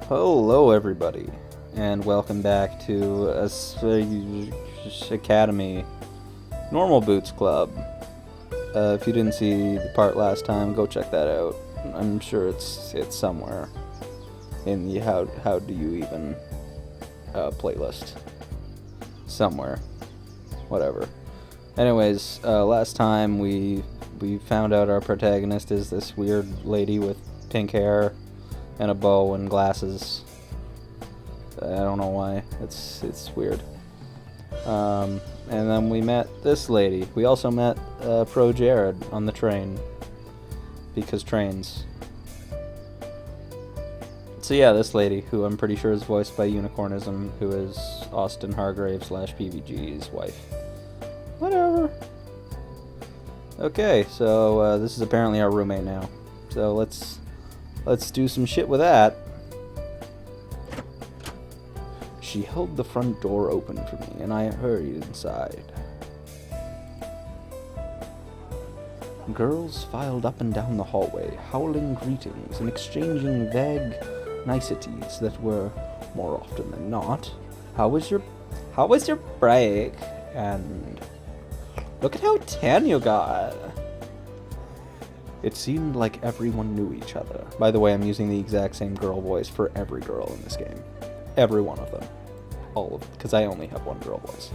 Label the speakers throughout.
Speaker 1: Hello, everybody, and welcome back to Academy Normal Boots Club. If you didn't see the part last time, go check that out. I'm sure it's somewhere in the how do you even playlist somewhere, whatever. Anyways, last time we found out our protagonist is this weird lady with pink hair and a bow and glasses. I don't know why. It's weird. And then we met this lady. We also met Pro Jared on the train. Because trains. So yeah, this lady, who I'm pretty sure is voiced by Unicornism, who is Austin Hargrave / PVG's wife. Whatever. Okay, so this is apparently our roommate now. So let's do some shit with that. She held the front door open for me, and I hurried inside. Girls filed up and down the hallway, howling greetings and exchanging vague niceties that were, more often than not, how was your break? And look at how tan you got. It seemed like everyone knew each other. By the way, I'm using the exact same girl voice for every girl in this game. Every one of them. All of them, because I only have one girl voice.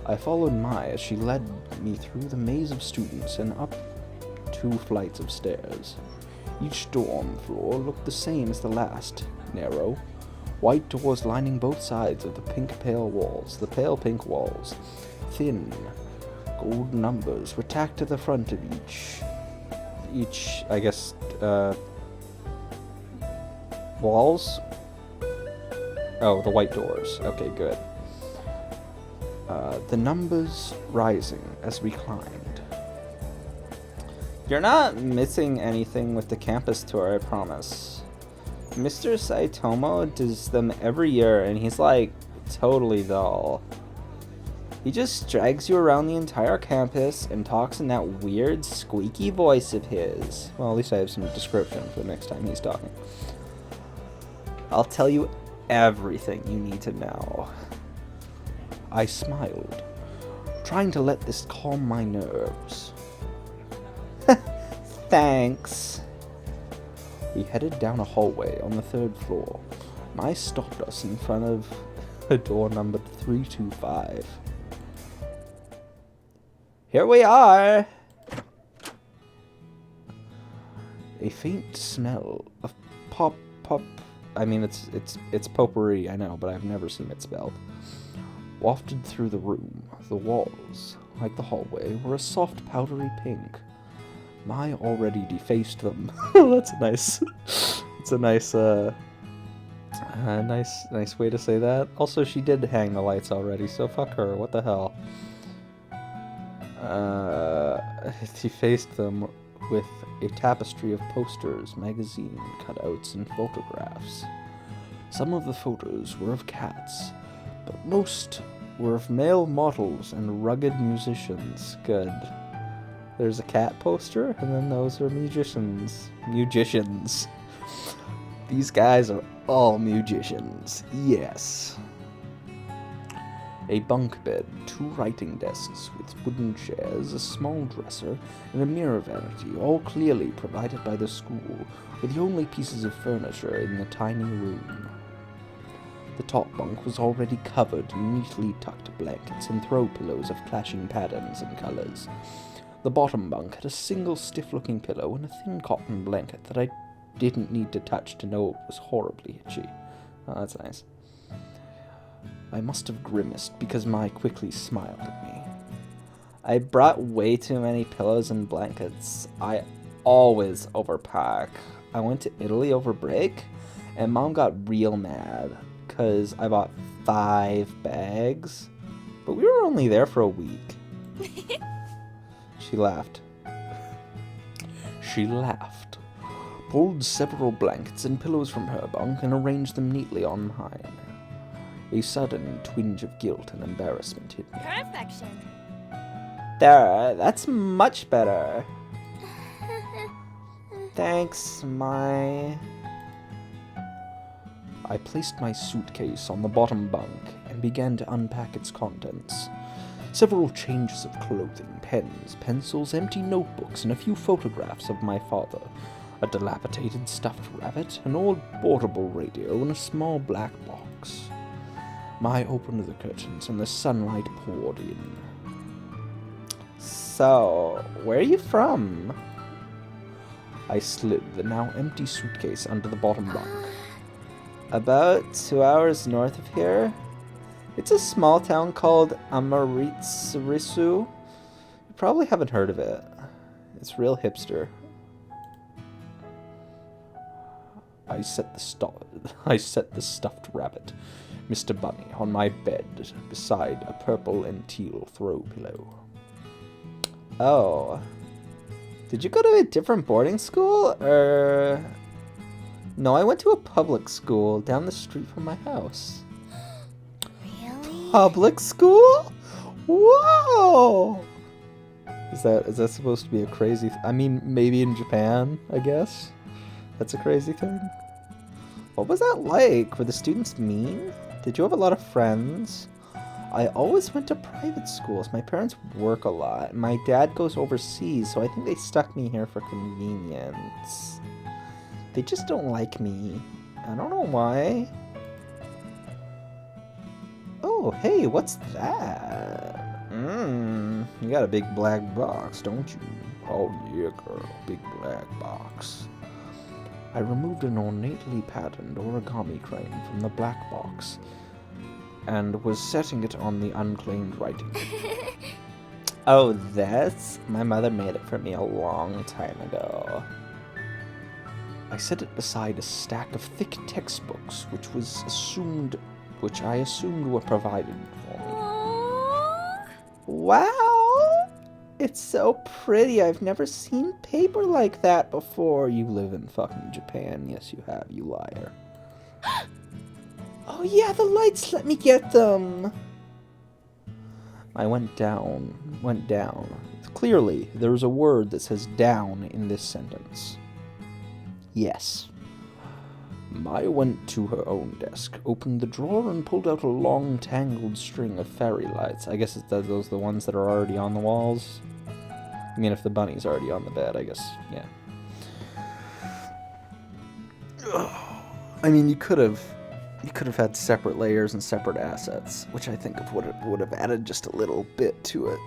Speaker 1: I followed Mai as she led me through the maze of students and up 2 flights of stairs. Each door on the floor looked the same as the last. Narrow, white doors lining both sides of the pale pink walls. Thin, gold numbers were tacked to the front of each, I guess, walls? Oh, the white doors. Okay, good. The numbers rising as we climbed. You're not missing anything with the campus tour, I promise. Mr. Saitomo does them every year, and he's like totally dull. He just drags you around the entire campus and talks in that weird, squeaky voice of his. Well, at least I have some description for the next time he's talking. I'll tell you everything you need to know. I smiled, trying to let this calm my nerves. Thanks. We headed down a hallway on the 3rd floor. Mai stopped us in front of a door numbered 325. Here we are! A faint smell of I mean, it's potpourri, I know, but I've never seen it spelled. Wafted through the room. The walls, like the hallway, were a soft powdery pink. Mai already defaced them. That's nice. It's a nice way to say that. Also, she did hang the lights already, so fuck her. What the hell? Defaced them with a tapestry of posters, magazine cutouts, and photographs. Some of the photos were of cats, but most were of male models and rugged musicians. Good. There's a cat poster, and then those are musicians. Musicians. These guys are all musicians. Yes. A bunk bed, 2 writing desks with wooden chairs, a small dresser, and a mirror vanity, all clearly provided by the school, were the only pieces of furniture in the tiny room. The top bunk was already covered in neatly tucked blankets and throw pillows of clashing patterns and colors. The bottom bunk had a single stiff-looking pillow and a thin cotton blanket that I didn't need to touch to know it was horribly itchy. Oh, that's nice. I must have grimaced because Mai quickly smiled at me. I brought way too many pillows and blankets. I always overpack. I went to Italy over break, and Mom got real mad because I bought 5 bags, but we were only there for a week. She laughed. She laughed, pulled several blankets and pillows from her bunk, and arranged them neatly on mine. A sudden twinge of guilt and embarrassment hit me.
Speaker 2: Perfection.
Speaker 1: There, that's much better. Thanks, Mai. I placed my suitcase on the bottom bunk and began to unpack its contents. Several changes of clothing, pens, pencils, empty notebooks, and a few photographs of my father. A dilapidated stuffed rabbit, an old portable radio, and a small black box. I opened the curtains and the sunlight poured in. So, where are you from? I slid the now empty suitcase under the bottom bunk. About 2 hours north of here. It's a small town called Amaritsu. You probably haven't heard of it. It's real hipster. I set the stuffed rabbit, Mr. Bunny, on my bed beside a purple and teal throw pillow. Oh. Did you go to a different boarding school, or... No, I went to a public school down the street from my house.
Speaker 2: Really?
Speaker 1: Public school? Whoa! Is that supposed to be a crazy... I mean, maybe in Japan, I guess? That's a crazy thing. What was that like? Were the students mean? Did you have a lot of friends? I always went to private schools. My parents work a lot. My dad goes overseas, so I think they stuck me here for convenience. They just don't like me. I don't know why. Oh, hey, what's that? You got a big black box, don't you? Oh yeah, girl, big black box. I removed an ornately patterned origami crane from the black box and was setting it on the unclaimed writing. Oh, this? My mother made it for me a long time ago. I set it beside a stack of thick textbooks, which I assumed were provided for me.
Speaker 2: Aww.
Speaker 1: Wow! It's so pretty. I've never seen paper like that before. You live in fucking Japan. Yes, you have, you liar. Oh yeah, the lights, let me get them. I went down. Clearly, there's a word that says down in this sentence. Yes. Mai went to her own desk, opened the drawer, and pulled out a long, tangled string of fairy lights. I guess those are the ones that are already on the walls. I mean, if the bunny's already on the bed, I guess, yeah. I mean, you could have had separate layers and separate assets, which I think would have added just a little bit to it.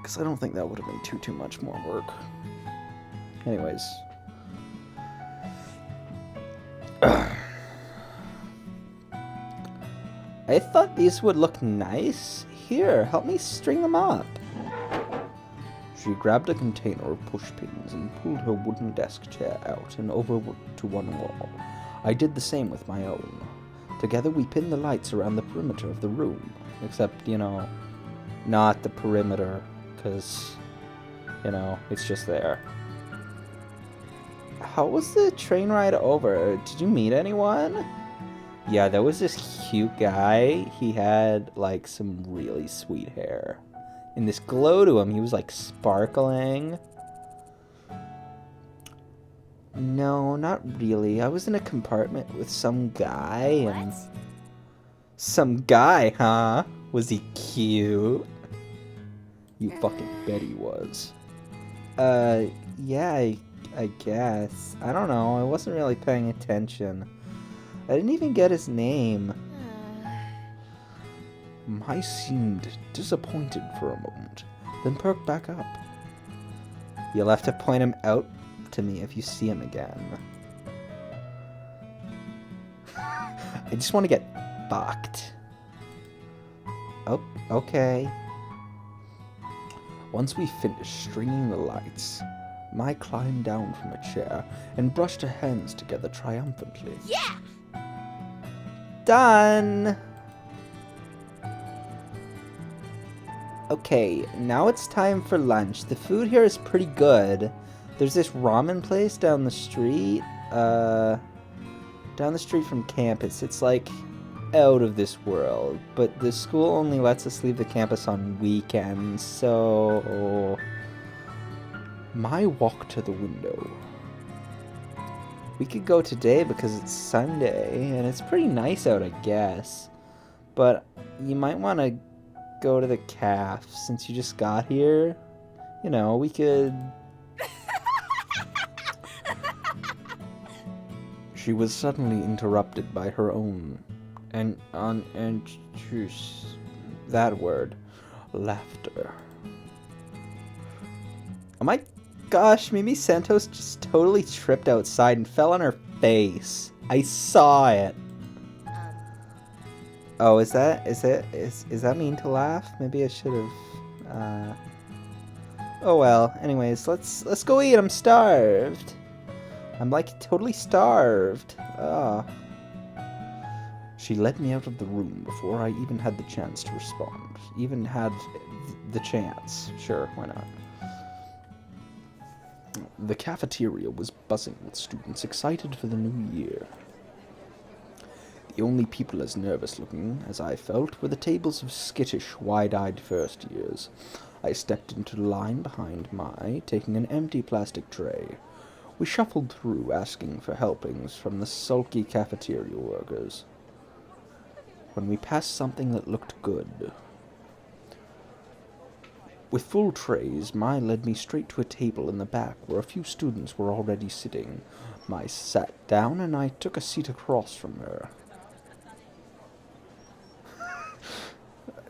Speaker 1: Because I don't think that would have been too much more work. Anyways. I thought these would look nice. Here, help me string them up. She grabbed a container of pushpins and pulled her wooden desk chair out and over to one wall. I did the same with my own. Together we pinned the lights around the perimeter of the room. Except, not the perimeter, because, it's just there. How was the train ride over? Did you meet anyone? Yeah, there was this cute guy. He had, some really sweet hair. And this glow to him, he was, sparkling. No, not really. I was in a compartment with some guy, and...
Speaker 2: What?
Speaker 1: Some guy, huh? Was he cute? You fucking bet he was. Yeah, I guess. I don't know. I wasn't really paying attention. I didn't even get his name. Mai seemed disappointed for a moment, then perked back up. You'll have to point him out to me if you see him again. I just want to get fucked. Oh, okay. Once we finished stringing the lights, Mai climbed down from a chair and brushed her hands together triumphantly.
Speaker 2: Yeah!
Speaker 1: Done! Okay, now it's time for lunch. The food here is pretty good. There's this ramen place down the street. Down the street from campus. It's out of this world. But the school only lets us leave the campus on weekends, so... Mai walked to the window. We could go today because it's Sunday, and it's pretty nice out, I guess. But you might want to go to the caf since you just got here. You know, we could... She was suddenly interrupted by her own that word, laughter. Oh my gosh, maybe Santos just totally tripped outside and fell on her face. I saw it. Oh, is that mean to laugh? Maybe I should have. Oh well. Anyways, let's go eat. I'm starved. I'm like totally starved. Ah. She led me out of the room before I even had the chance to respond. Even had the chance. Sure, why not? The cafeteria was buzzing with students excited for the new year. The only people as nervous-looking as I felt were the tables of skittish, wide-eyed first years. I stepped into the line behind Mai, taking an empty plastic tray. We shuffled through, asking for helpings from the sulky cafeteria workers. When we passed something that looked good. With full trays, Mai led me straight to a table in the back where a few students were already sitting. Mai sat down and I took a seat across from her.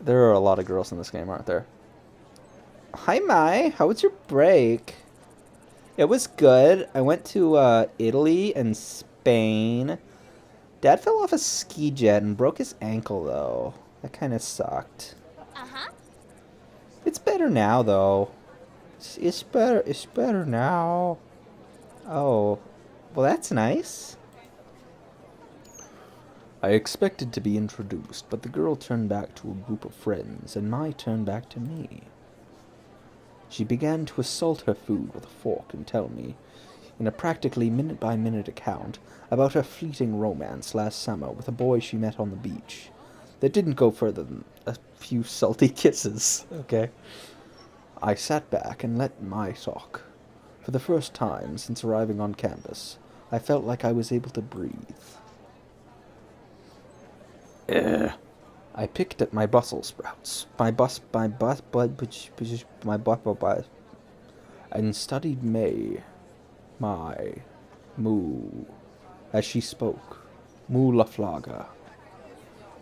Speaker 1: There are a lot of girls in this game, aren't there? Hi, Mai. How was your break? It was good. I went to Italy and Spain. Dad fell off a ski jet and broke his ankle, though. That kind of sucked.
Speaker 2: Uh-huh.
Speaker 1: It's better now, though. It's better now. Oh. Well, that's nice. I expected to be introduced, but the girl turned back to a group of friends, and Mai turned back to me. She began to assault her food with a fork and tell me, in a practically minute-by-minute account, about her fleeting romance last summer with a boy she met on the beach. That didn't go further than a few salty kisses, okay? I sat back and let Mai talk. For the first time since arriving on campus, I felt like I was able to breathe. I picked at my Brussels sprouts, and studied Moo, as she spoke. Moo la Flaga.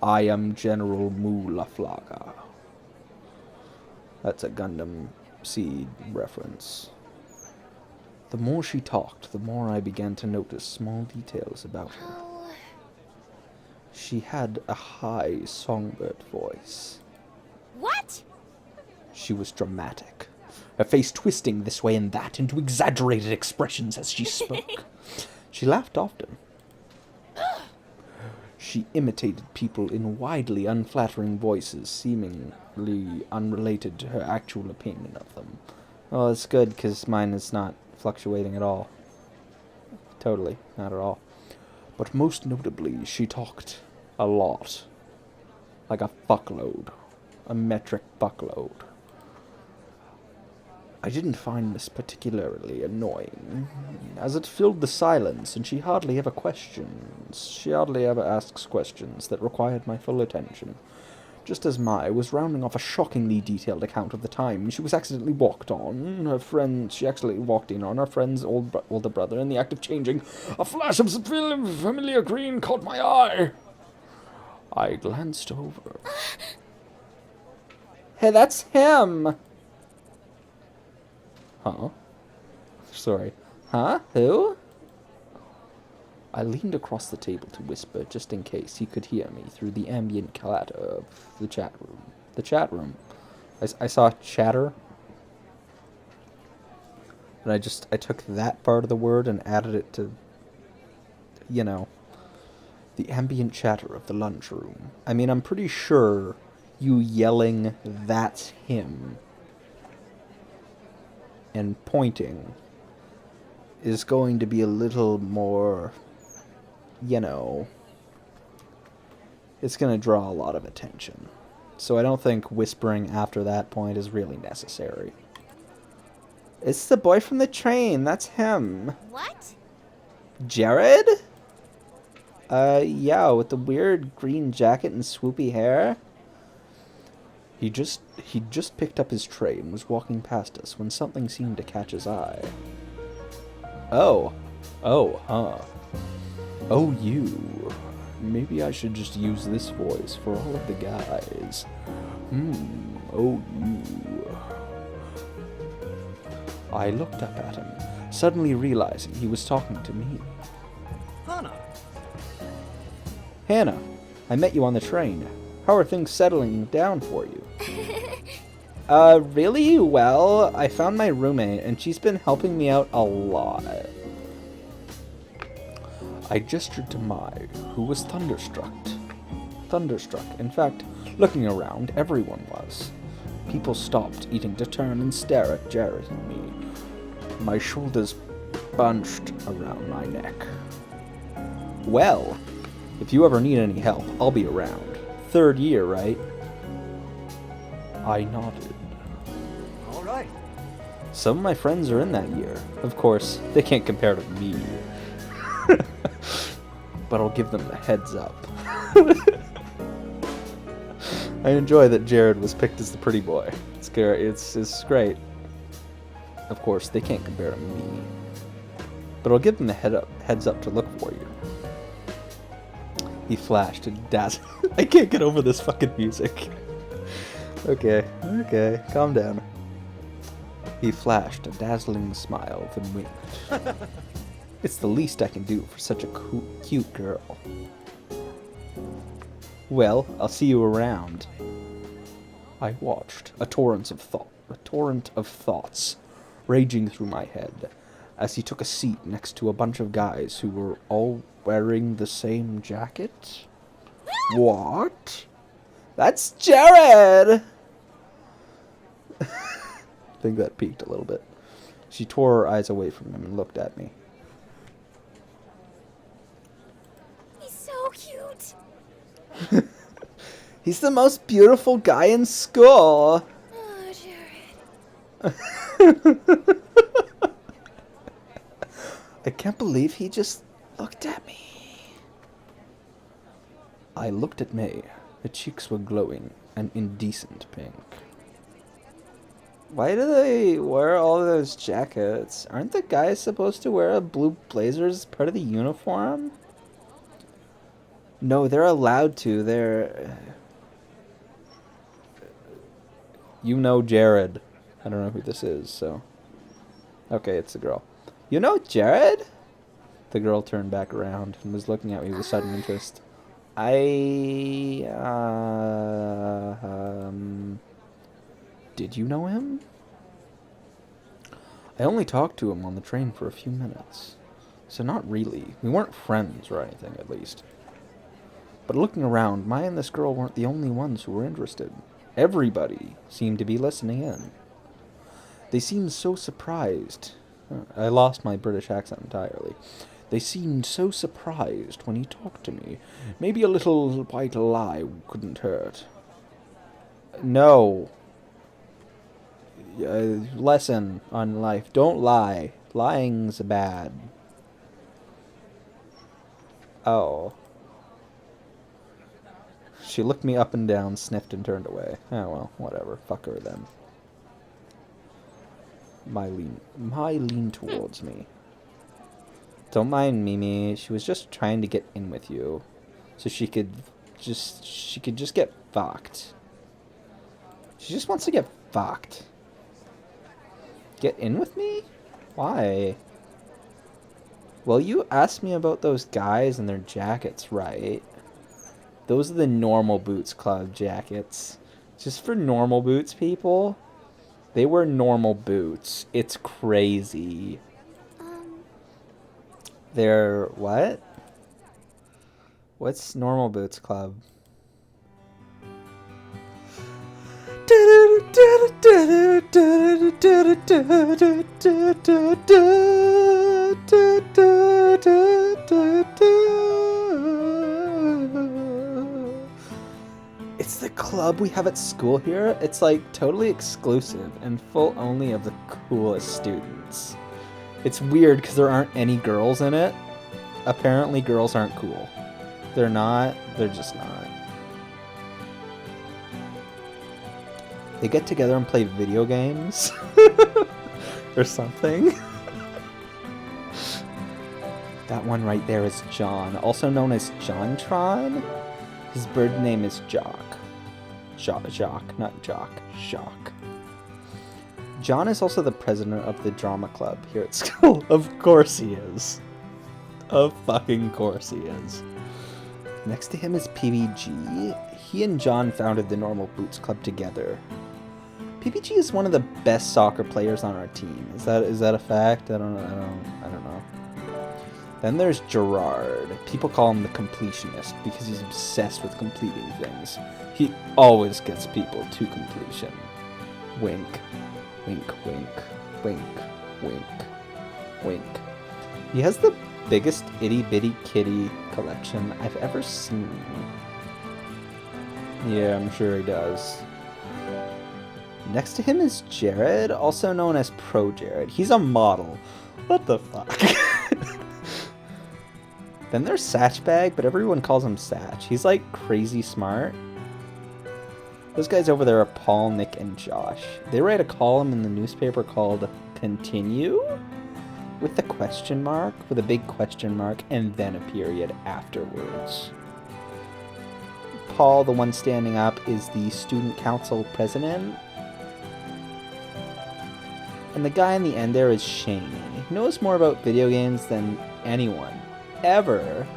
Speaker 1: I am General Moo la Flaga. That's a Gundam Seed reference. The more she talked, the more I began to notice small details about her.
Speaker 2: Oh.
Speaker 1: She had a high songbird voice.
Speaker 2: What?
Speaker 1: She was dramatic, her face twisting this way and that into exaggerated expressions as she spoke. She laughed often. She imitated people in widely unflattering voices, seemingly unrelated to her actual opinion of them. Well, it's good, because mine is not fluctuating at all. Totally, not at all. But most notably, she talked a lot. Like a fuckload. A metric fuckload. I didn't find this particularly annoying, as it filled the silence, and she hardly ever asks questions that required my full attention. Just as Mai was rounding off a shockingly detailed account of the time she accidentally walked in on her friend's older brother in the act of changing. A flash of familiar green caught my eye. I glanced over. Hey, that's him! Huh? Sorry. Huh? Who? I leaned across the table to whisper, just in case he could hear me through the ambient clatter of the chat room. The chat room. I saw chatter. And I took that part of the word and added it to, the ambient chatter of the lunchroom. I mean, I'm pretty sure you yelling, "That's him," and pointing is going to be a little more, it's going to draw a lot of attention. So I don't think whispering after that point is really necessary. It's the boy from the train. That's him.
Speaker 2: What?
Speaker 1: Jared? Yeah, with the weird green jacket and swoopy hair. He just picked up his tray and was walking past us when something seemed to catch his eye. Oh, huh. Oh, you. Maybe I should just use this voice for all of the guys. Oh, you. I looked up at him, suddenly realizing he was talking to me. Hannah, I met you on the train. How are things settling down for you? Really well. I found my roommate, and she's been helping me out a lot. I gestured to Mai, who was thunderstruck. In fact, looking around, everyone was. People stopped eating to turn and stare at Jared and me. My shoulders bunched around my neck. Well, if you ever need any help, I'll be around. 3rd year, right? I nodded.
Speaker 3: All right.
Speaker 1: Some of my friends are in that year. Of course, they can't compare to me. But I'll give them the heads up. I enjoy that Jared was picked as the pretty boy. It's great. Of course, they can't compare to me. But I'll give them the heads up to look for you. He flashed and dazzled. I can't get over this fucking music. Okay, calm down. He flashed a dazzling smile, then winked. It's the least I can do for such a cute girl. Well, I'll see you around. I watched, a torrent of thoughts raging through my head, as he took a seat next to a bunch of guys who were all wearing the same jacket. What? That's Jared! I think that peaked a little bit. She tore her eyes away from him and looked at me.
Speaker 2: He's so cute.
Speaker 1: He's the most beautiful guy in school.
Speaker 2: Oh, Jared.
Speaker 1: I can't believe he just looked at me. I looked at May. Her cheeks were glowing, an indecent pink. Why do they wear all those jackets? Aren't the guys supposed to wear a blue blazer as part of the uniform? No, they're allowed to. You know Jared. I don't know who this is, so... Okay, it's the girl. You know Jared? The girl turned back around and was looking at me with sudden interest. Did you know him? I only talked to him on the train for a few minutes. So not really. We weren't friends or anything, at least. But looking around, Maya and this girl weren't the only ones who were interested. Everybody seemed to be listening in. They seemed so surprised. I lost my British accent entirely. They seemed so surprised when he talked to me. Maybe a little white lie couldn't hurt. No. Lesson on life. Don't lie. Lying's bad. Oh. She looked me up and down, sniffed, and turned away. Oh, well, whatever. Fuck her, then. Mai leaned towards me. Don't mind Mimi. She was just trying to get in with you. So she could just get fucked. She just wants to get fucked. Get in with me? Why? Well, you asked me about those guys and their jackets, right? Those are the Normal Boots Club jackets. Just for normal boots people. They wear normal boots. It's crazy. They're what? What's Normal Boots Club? It's the club we have at school here. It's like totally exclusive and full only of the coolest students. It's weird because there aren't any girls in it. apparently girls aren't cool. They're not. They're just not. They get together and play video games. Or something. That one right there is John, also known as Jontron. His bird name is Jock. Jock, not Jock. Jock. John is also the president of the drama club here at school. Of course he is. Of fucking course he is. Next to him is PBG. He and John founded the Normal Boots Club together. PBG is one of the best soccer players on our team. Is that a fact? I don't know. Then there's Gerard. People call him the completionist because he's obsessed with completing things. He always gets people to completion. Wink. Wink, wink, wink, wink, wink. He has the biggest itty-bitty kitty collection I've ever seen. Yeah, I'm sure he does. Next to him is Jared, also known as Pro Jared. He's a model. What the fuck? Then there's Satchbag, but everyone calls him Satch. He's like crazy smart. Those guys over there are Paul, Nick, and Josh. They write a column in the newspaper called Continue? With a question mark, with a big question mark, and then a period afterwards. Paul, the one standing up, is the student council president. And the guy in the end there is Shane. He knows more about video games than anyone ever.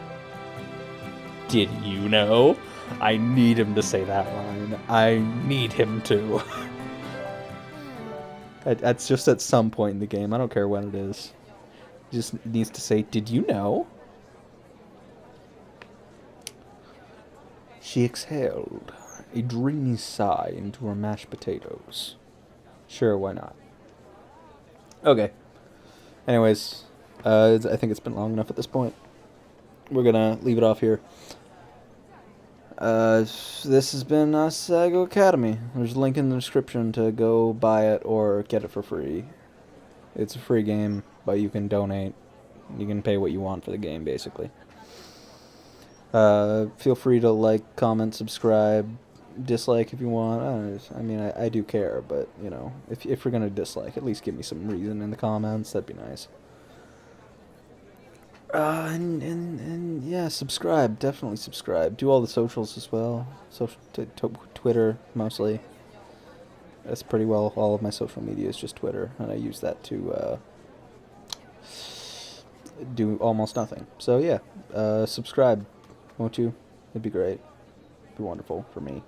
Speaker 1: Did you know? I need him to say that line. I need him to. That's just at some point in the game. I don't care when it is. He just needs to say, did you know? She exhaled a dreamy sigh into her mashed potatoes. Sure, why not? Okay. Anyways, I think it's been long enough at this point. We're gonna leave it off here. This has been Asagao Academy. There's a link in the description to go buy it or get it for free. It's a free game, but you can donate. You can pay what you want for the game, basically. Feel free to like, comment, subscribe, dislike if you want. I mean, I do care, but, you know, if you're gonna dislike, at least give me some reason in the comments. That'd be nice. And yeah, subscribe. Definitely subscribe. Do all the socials as well. Twitter, mostly. That's pretty well. All of my social media is just Twitter, and I use that to do almost nothing. So yeah, subscribe, won't you? It'd be great. It'd be wonderful for me.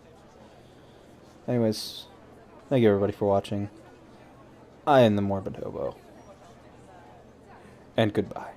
Speaker 1: Anyways, thank you everybody for watching. I am the Morbid Hobo. And goodbye.